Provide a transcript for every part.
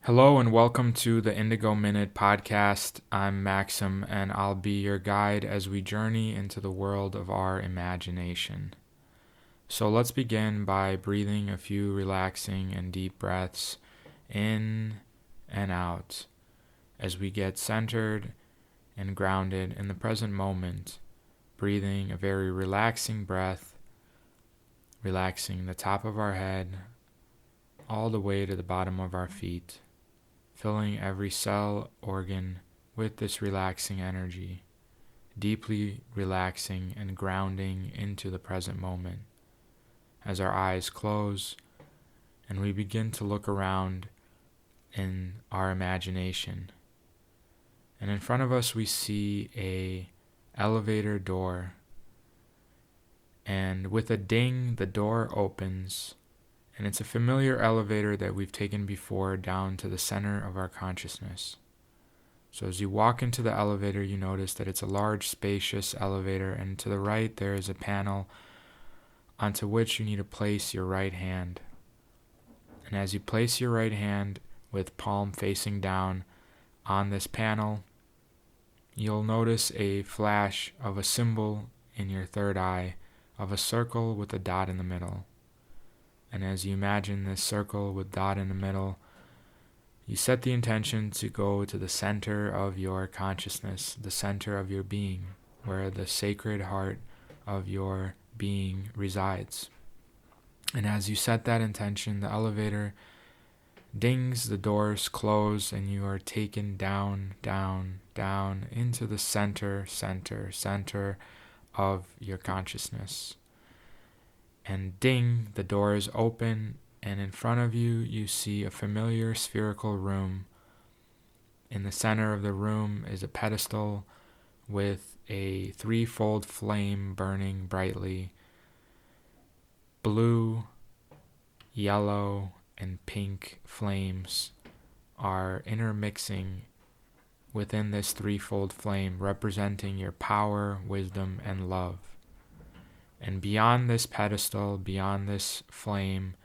Hello and welcome to the Indigo Minute podcast. I'm Maxim and I'll be your guide as we journey into the world of our imagination. So let's begin by breathing a few relaxing and deep breaths in and out as we get centered and grounded in the present moment, breathing a very relaxing breath, relaxing the top of our head all the way to the bottom of our feet, filling every cell, organ with this relaxing energy, deeply relaxing and grounding into the present moment. As our eyes close and we begin to look around in our imagination. And in front of us we see a elevator door. And with a ding, the door opens. And it's a familiar elevator that we've taken before down to the center of our consciousness. So as you walk into the elevator, you notice that it's a large, spacious elevator, and to the right there is a panel onto which you need to place your right hand. And as you place your right hand with palm facing down on this panel, you'll notice a flash of a symbol in your third eye of a circle with a dot in the middle. And as you imagine this circle with dot in the middle, you set the intention to go to the center of your consciousness, the center of your being, where the sacred heart of your being resides. And as you set that intention, the elevator dings, the doors close, and you are taken down, down, down into the center of your consciousness. And ding, the doors open, and in front of you, you see a familiar spherical room. In the center of the room is a pedestal with a threefold flame burning brightly. Blue, yellow, and pink flames are intermixing within this threefold flame, representing your power, wisdom, and love. And beyond this pedestal, beyond this flame,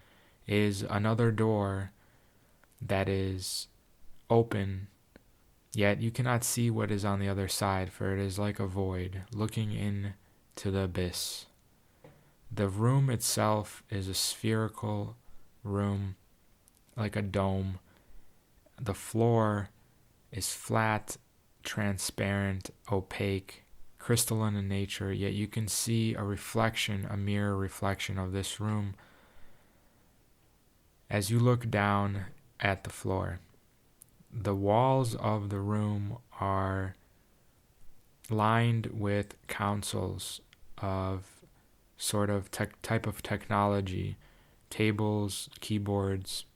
is another door that is open, yet you cannot see what is on the other side, for it is like a void looking into the abyss. The room itself is a spherical room, like a dome. The floor is flat, transparent, opaque, crystalline in nature, yet you can see a reflection, a mirror reflection of this room as you look down at the floor. The walls of the room are lined with consoles of sort of type of technology, tables, keyboards,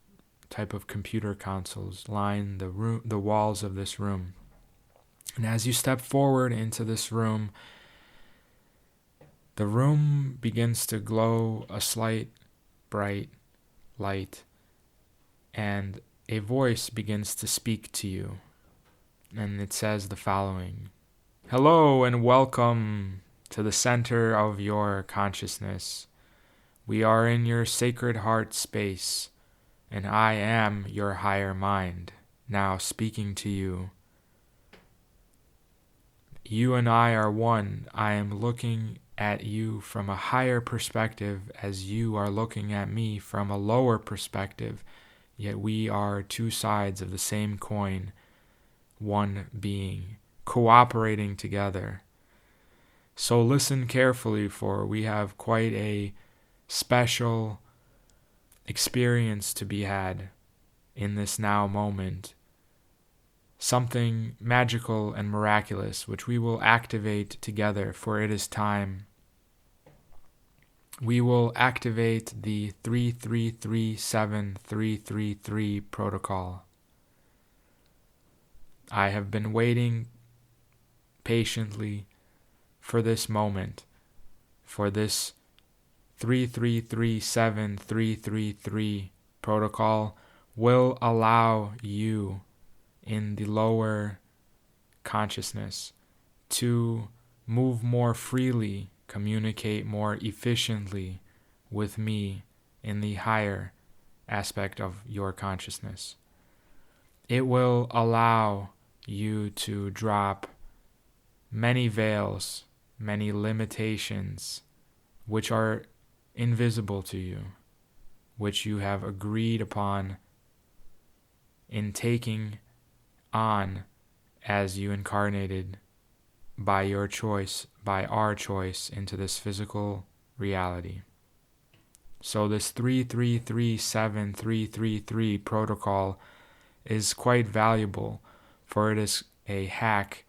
type of computer consoles line the walls of this room. And as you step forward into this room, the room begins to glow a slight bright light, and a voice begins to speak to you. And it says the following: "Hello and welcome to the center of your consciousness. We are in your sacred heart space, and I am your higher mind, now speaking to you. You and I are one. I am looking at you from a higher perspective as you are looking at me from a lower perspective, yet we are two sides of the same coin, one being, cooperating together. So listen carefully, for we have quite a special experience to be had in this now moment. Something magical and miraculous, which we will activate together, for it is time. We will activate the 3337333 protocol. I have been waiting patiently for this moment, for this 3337333 protocol will allow you in the lower consciousness to move more freely, communicate more efficiently with me in the higher aspect of your consciousness. It will allow you to drop many veils, many limitations, which are invisible to you, which you have agreed upon in taking on as you incarnated by your choice, by our choice, into this physical reality. So this 3337 protocol is quite valuable, for it is a hack,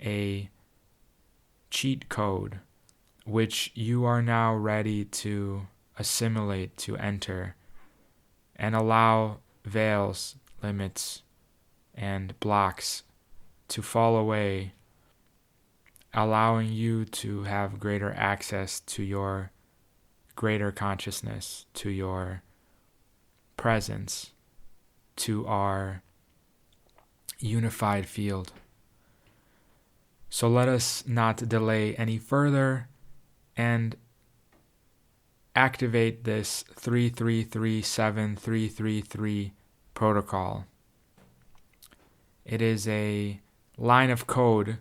a cheat code, which you are now ready to assimilate, to enter, and allow veils, limits, and blocks to fall away, allowing you to have greater access to your greater consciousness, to your presence, to our unified field. So let us not delay any further and activate this 3337 protocol. It is a line of code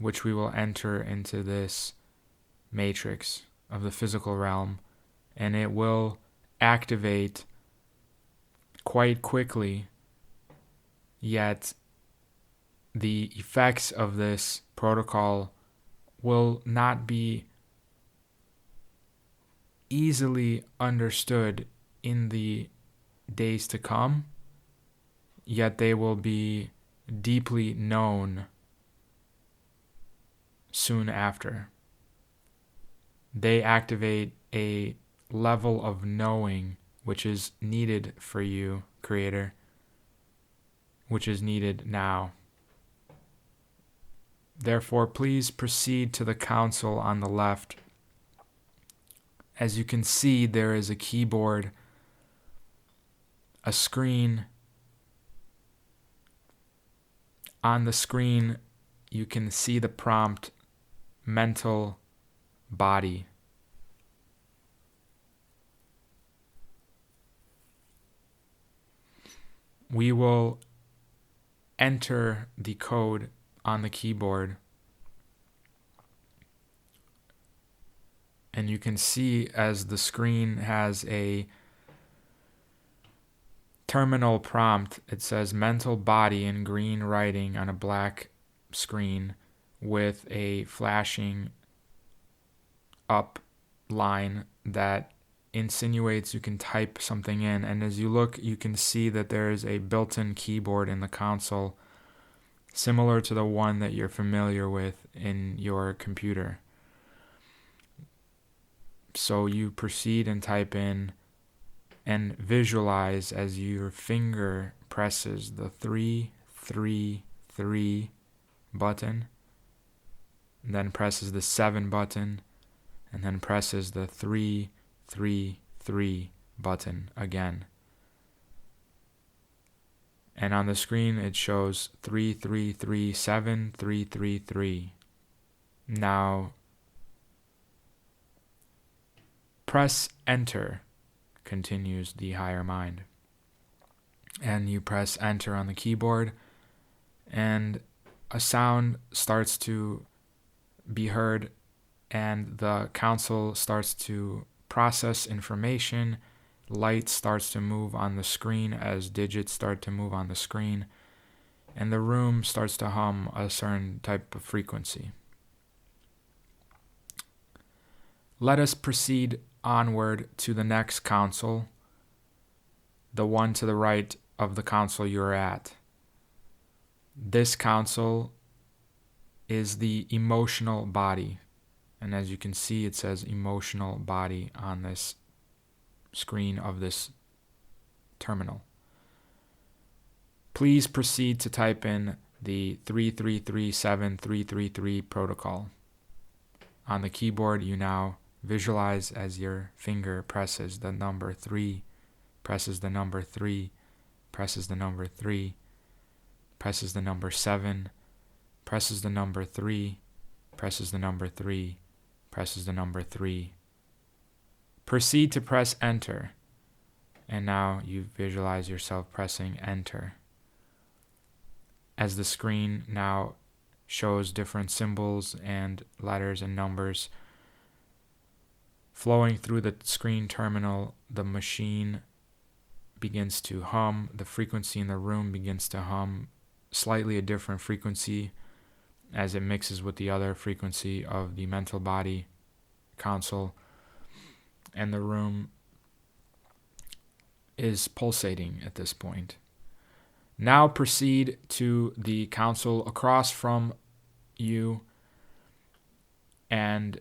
which we will enter into this matrix of the physical realm, and it will activate quite quickly, yet the effects of this protocol will not be easily understood in the days to come, yet they will be deeply known soon after. They activate a level of knowing which is needed for you, Creator, which is needed now. Therefore, please proceed to the console on the left. As you can see, there is a keyboard, a screen. On the screen, you can see the prompt, mental body. We will enter the code on the keyboard, and you can see as the screen has a terminal prompt, it says mental body in green writing on a black screen with a flashing up line that insinuates you can type something in. And as you look, you can see that there is a built-in keyboard in the console, similar to the one that you're familiar with in your computer. So you proceed and type in and visualize as your finger presses the 333 button, then presses the 7 button, and then presses the 333 button again. And on the screen it shows 3337 Now press enter, continues the higher mind. And you press enter on the keyboard, and a sound starts to be heard, and the console starts to process information. Light starts to move on the screen as digits start to move on the screen, and the room starts to hum a certain type of frequency. Let us proceed onward to the next console, the one to the right of the console you're at. This console is the emotional body, and as you can see, it says emotional body on this screen of this terminal. Please proceed to type in the 3337 protocol. On the keyboard, you now visualize as your finger presses the number 3, presses the number 3, presses the number 3, presses the number 7, presses the number 3, presses the number 3, presses the number 3. Proceed to press enter, and now you visualize yourself pressing enter. as the screen now shows different symbols and letters and numbers flowing through the screen terminal. The machine begins to hum. The frequency in the room begins to hum, slightly a different frequency as it mixes with the other frequency of the mental body console. And the room is pulsating at this point. Now proceed to the console across from you, and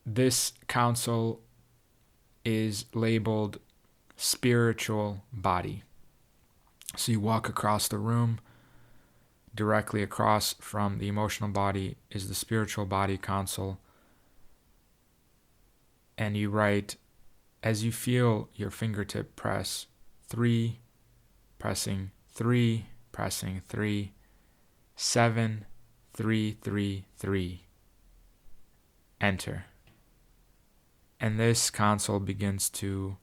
this console is labeled spiritual body. So you walk across the room. Directly across from the emotional body is the spiritual body console. And you write, as you feel your fingertip press 3, pressing 3, pressing 3, 7, 3, 3, 3. Enter. And this console begins to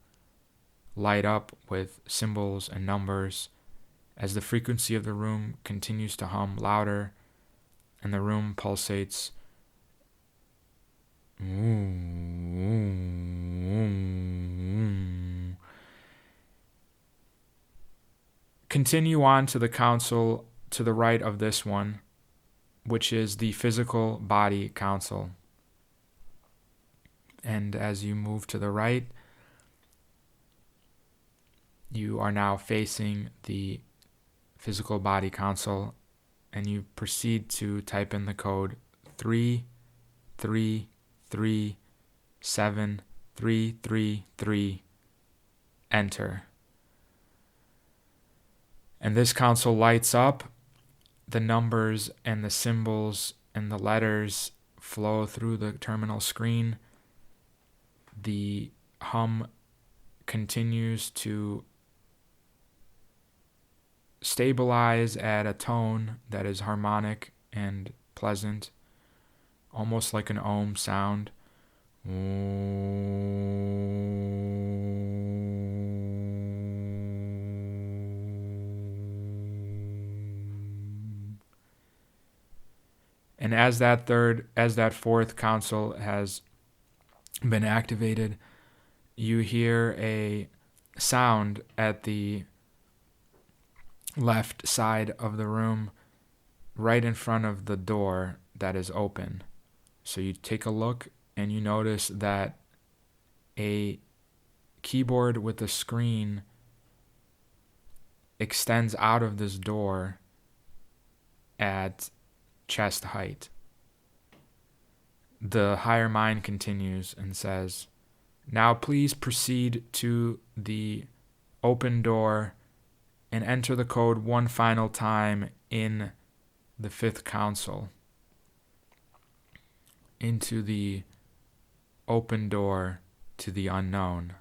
light up with symbols and numbers as the frequency of the room continues to hum louder and the room pulsates. Continue on to the console to the right of this one, which is the physical body console. And as you move to the right, you are now facing the physical body console, and you proceed to type in the code 3337333. Enter. And this console lights up. The numbers and the symbols and the letters flow through the terminal screen. The hum continues to stabilize at a tone that is harmonic and pleasant, almost like an Om sound. And as that fourth console has been activated, you hear a sound at the left side of the room, right in front of the door that is open. So you take a look and you notice that a keyboard with a screen extends out of this door at chest height. The higher mind continues and says, "Now please proceed to the open door and enter the code one final time in the fifth console into the open door to the unknown."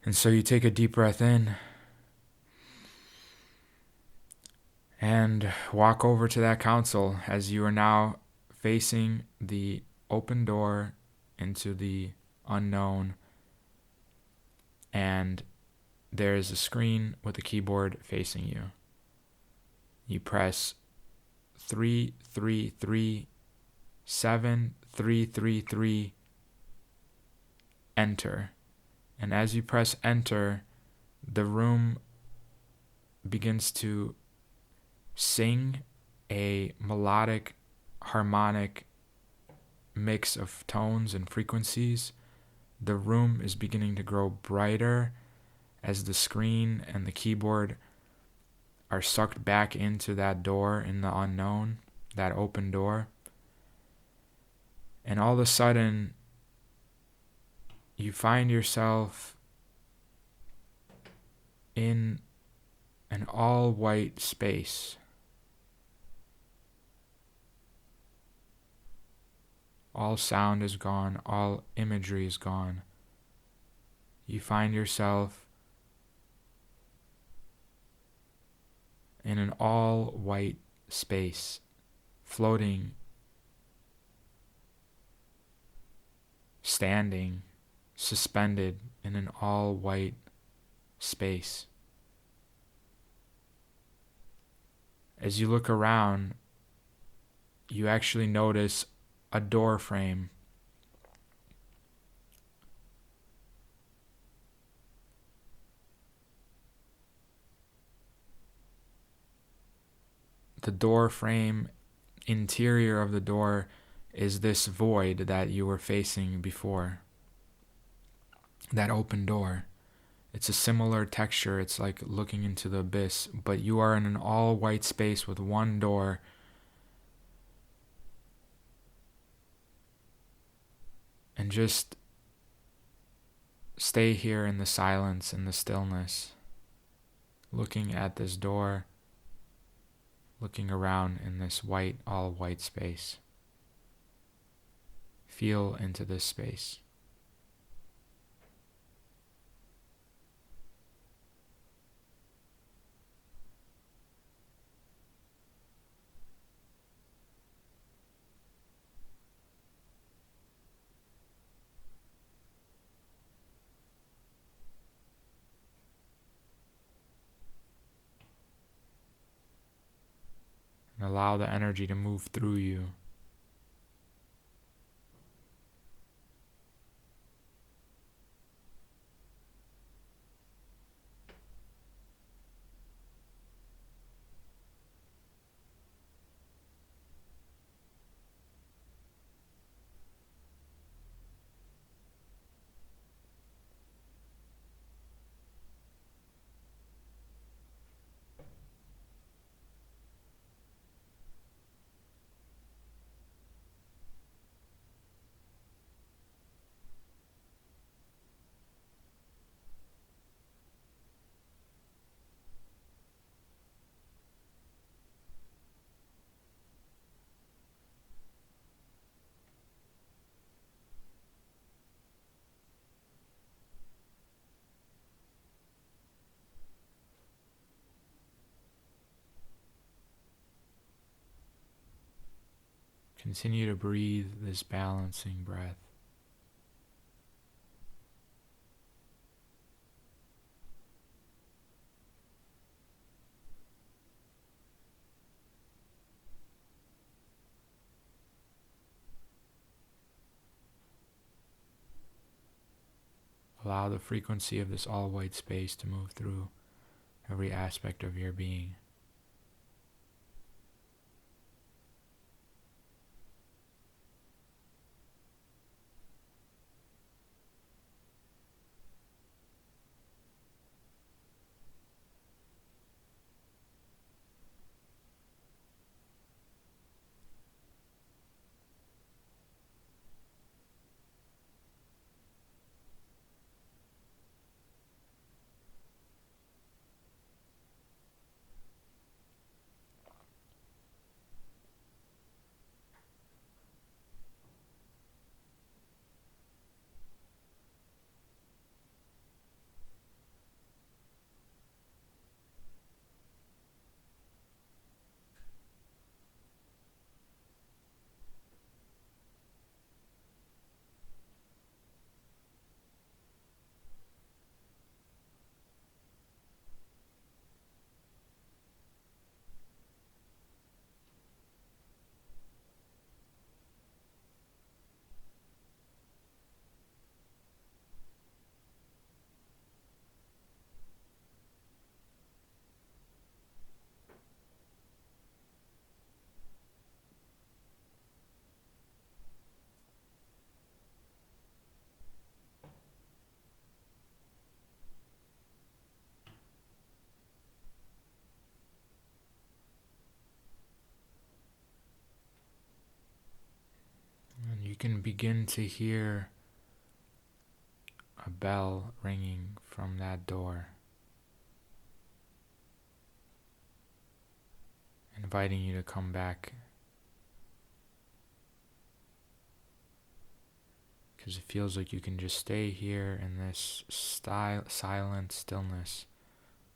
And so you take a deep breath in and walk over to that console as you are now facing the open door into the unknown, and there is a screen with a keyboard facing you. You press 3337333, enter. And as you press enter, the room begins to sing a melodic, harmonic mix of tones and frequencies. The room is beginning to grow brighter as the screen and the keyboard are sucked back into that door in the unknown, that open door. And all of a sudden, you find yourself in an all-white space. All sound is gone, all imagery is gone. You find yourself in an all-white space, floating, standing, suspended in an all-white space. As you look around, you actually notice a door frame. The door frame, interior of the door, is this void that you were facing before. That open door. It's a similar texture. It's like looking into the abyss, but you are in an all white space with one door. And just stay here in the silence and the stillness, looking at this door, looking around in this white, all white space. Feel into this space. And allow the energy to move through you. Continue to breathe this balancing breath. Allow the frequency of this all white space to move through every aspect of your being. And you can begin to hear a bell ringing from that door, inviting you to come back, because it feels like you can just stay here in this silent stillness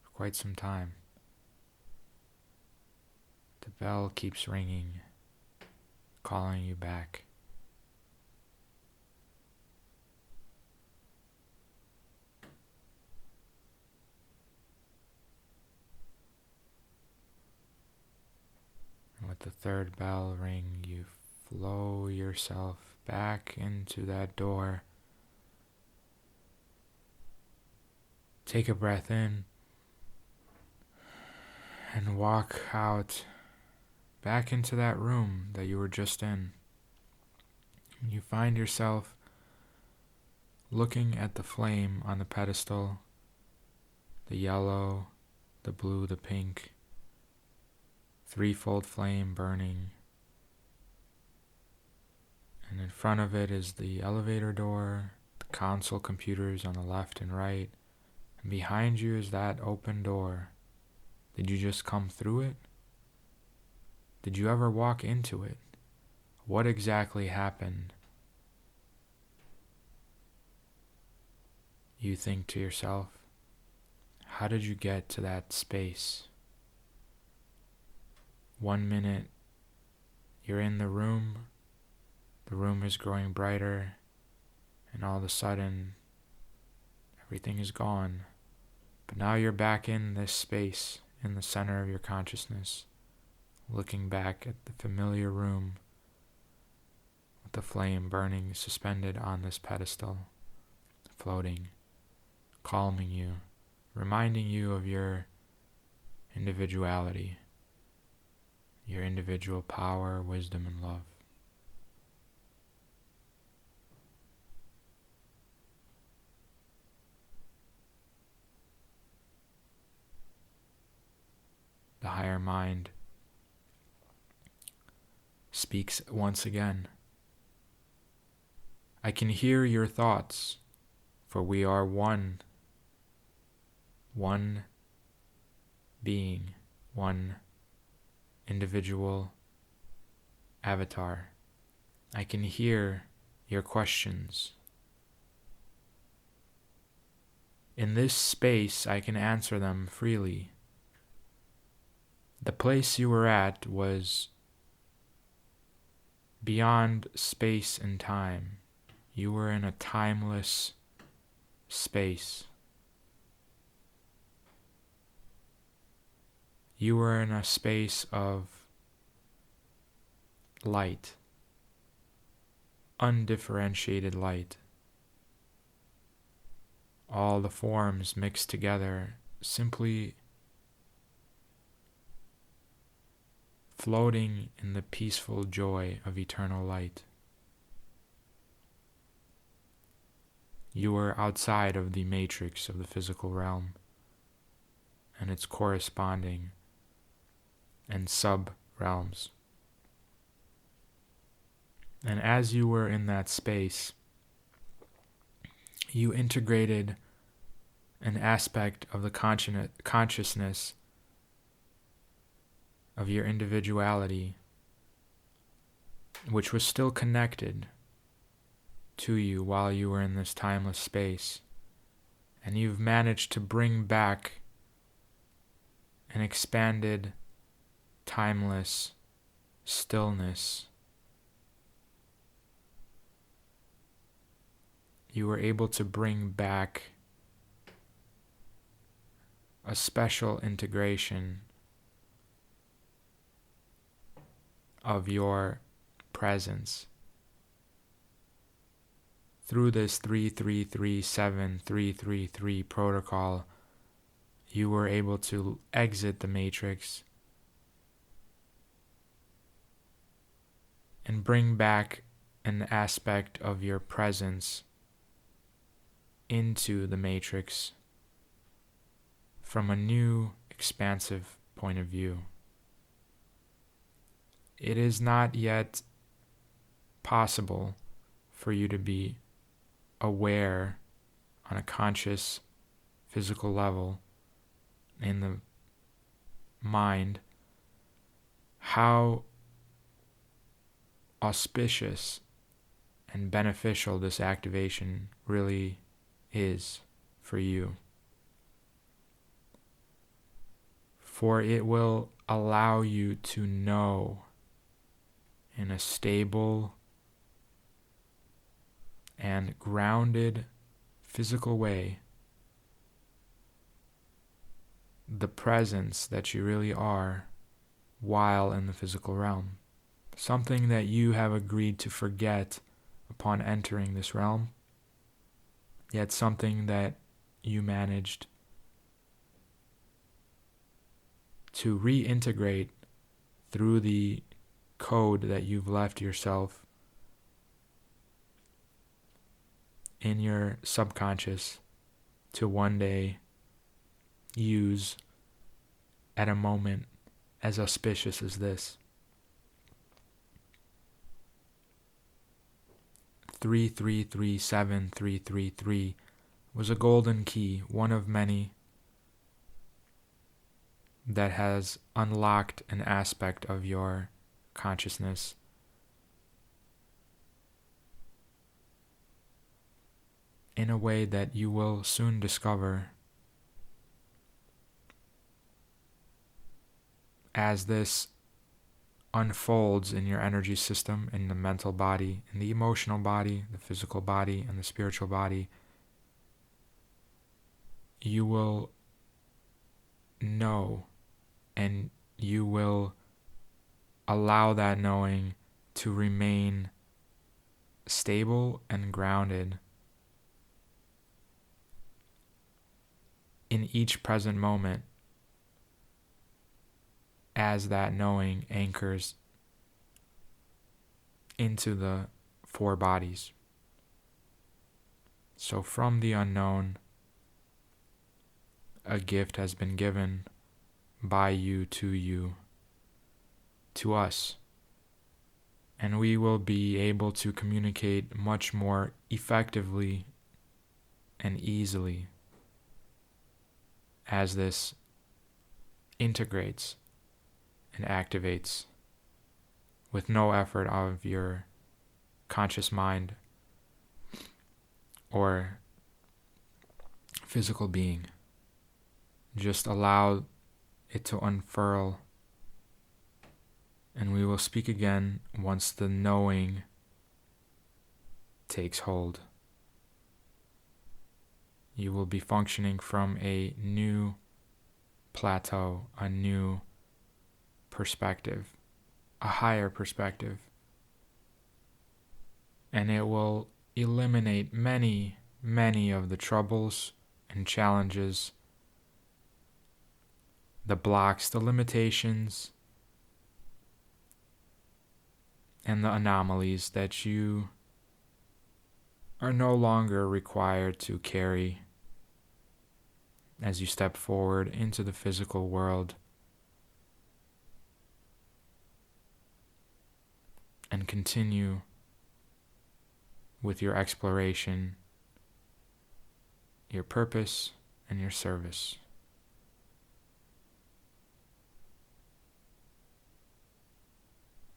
for quite some time. The bell keeps ringing, calling you back. third bell ring, you flow yourself back into that door. Take a breath in and walk out back into that room that you were just in. You find yourself looking at the flame on the pedestal, the yellow, the blue, the pink, threefold flame burning. And in front of it is the elevator door, the console computers on the left and right, and behind you is that open door. Did you just come through it? Did you ever walk into it? What exactly happened? You think to yourself, how did you get to that space? 1 minute, you're in the room is growing brighter, and all of a sudden, everything is gone. But now you're back in this space, in the center of your consciousness, looking back at the familiar room with the flame burning suspended on this pedestal, floating, calming you, reminding you of your individuality, your individual power, wisdom, and love. The higher mind speaks once again. I can hear your thoughts, for we are one being, one individual avatar. I can hear your questions. In this space, I can answer them freely. The place you were at was beyond space and time. You were in a timeless space. You were in a space of light, undifferentiated light. All the forms mixed together, simply floating in the peaceful joy of eternal light. You were outside of the matrix of the physical realm and its corresponding and sub-realms. And as you were in that space, you integrated an aspect of the consciousness of your individuality, which was still connected to you while you were in this timeless space. And you've managed to bring back an expanded, timeless stillness. You were able to bring back a special integration of your presence. Through this 3337333 protocol, you were able to exit the matrix and bring back an aspect of your presence into the matrix from a new, expansive point of view. It is not yet possible for you to be aware on a conscious, physical level in the mind how auspicious and beneficial this activation really is for you. For it will allow you to know in a stable and grounded physical way the presence that you really are while in the physical realm. Something that you have agreed to forget upon entering this realm, yet something that you managed to reintegrate through the code that you've left yourself in your subconscious to one day use at a moment as auspicious as this. 3337333 was a golden key, one of many that has unlocked an aspect of your consciousness in a way that you will soon discover as this unfolds in your energy system, in the mental body, in the emotional body, the physical body, and the spiritual body. You will know, and you will allow that knowing to remain stable and grounded in each present moment as that knowing anchors into the four bodies. So from the unknown, a gift has been given by you, to us. And we will be able to communicate much more effectively and easily as this integrates and activates with no effort of your conscious mind or physical being. Just allow it to unfurl, and we will speak again once the knowing takes hold. You will be functioning from a new plateau, a new perspective, a higher perspective. And it will eliminate many, many of the troubles and challenges, the blocks, the limitations, and the anomalies that you are no longer required to carry as you step forward into the physical world and continue with your exploration, your purpose, and your service.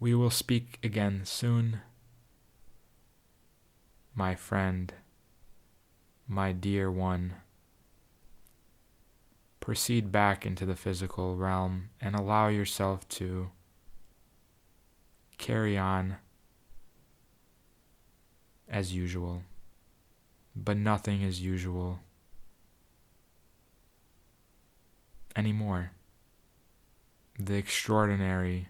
We will speak again soon, my friend, my dear one. Proceed back into the physical realm and allow yourself to carry on as usual. But nothing is usual anymore. The extraordinary,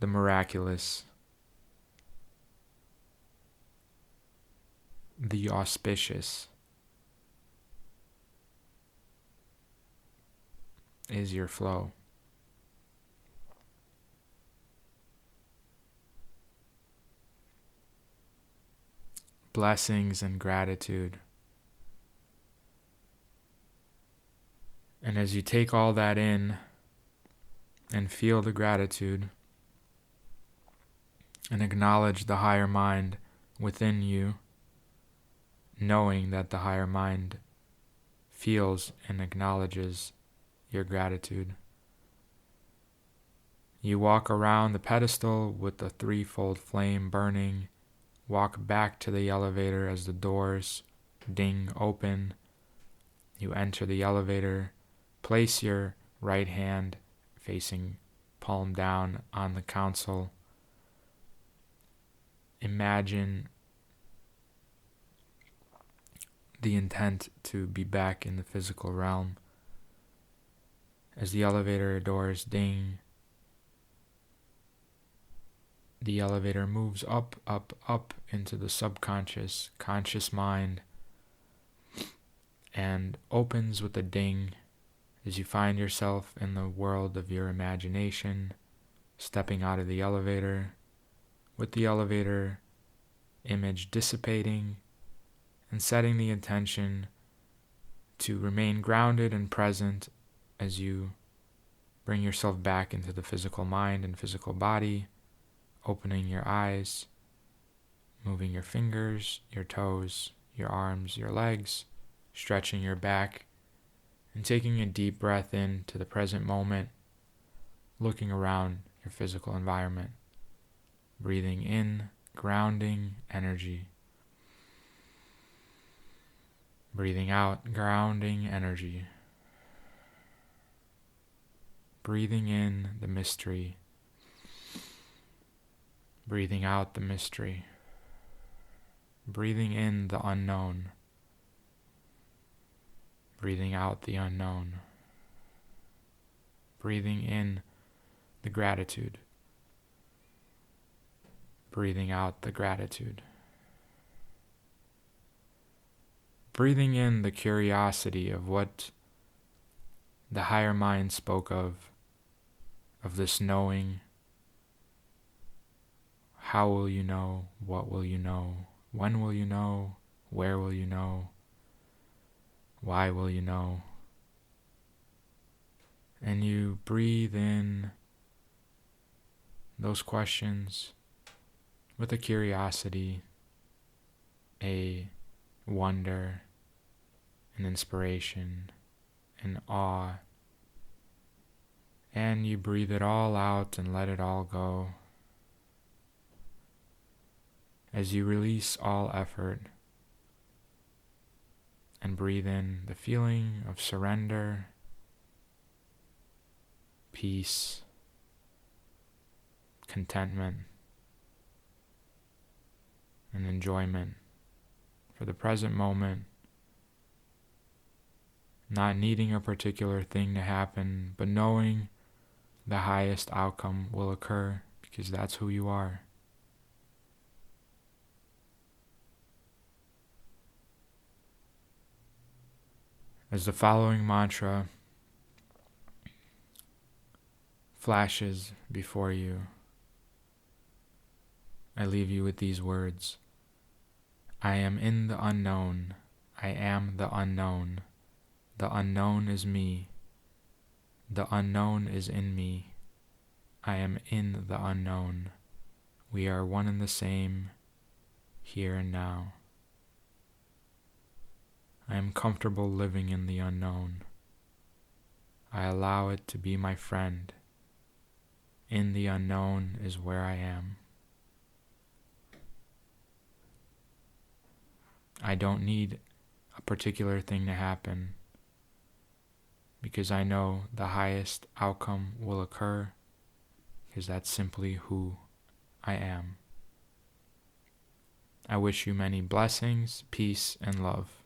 the miraculous, the auspicious is your flow. Blessings and gratitude. And as you take all that in and feel the gratitude and acknowledge the higher mind within you, knowing that the higher mind feels and acknowledges your gratitude, you walk around the pedestal with the threefold flame burning, walk back to the elevator as the doors ding open. You enter the elevator, place your right hand facing palm down on the console. Imagine the intent to be back in the physical realm As the elevator doors ding, the elevator moves up, up, up into the subconscious, conscious mind, and opens with a ding as you find yourself in the world of your imagination, stepping out of the elevator, with the elevator image dissipating, and setting the intention to remain grounded and present as you bring yourself back into the physical mind and physical body, opening your eyes, moving your fingers, your toes, your arms, your legs, stretching your back, and taking a deep breath into the present moment, looking around your physical environment, breathing in, grounding energy, breathing out, grounding energy, breathing in the mystery, breathing out the mystery, breathing in the unknown, breathing out the unknown, breathing in the gratitude, breathing out the gratitude, breathing in the curiosity of what the higher mind spoke of this knowing. How will you know? What will you know? When will you know? Where will you know? Why will you know? And you breathe in those questions with a curiosity, a wonder, an inspiration, an awe. And you breathe it all out and let it all go. As you release all effort and breathe in the feeling of surrender, peace, contentment, and enjoyment for the present moment, not needing a particular thing to happen, but knowing the highest outcome will occur because that's who you are. As the following mantra flashes before you, I leave you with these words. I am in the unknown. I am the unknown. The unknown is me. The unknown is in me. I am in the unknown. We are one and the same, here and now. I am comfortable living in the unknown. I allow it to be my friend. In the unknown is where I am. I don't need a particular thing to happen because I know the highest outcome will occur because that's simply who I am. I wish you many blessings, peace, and love.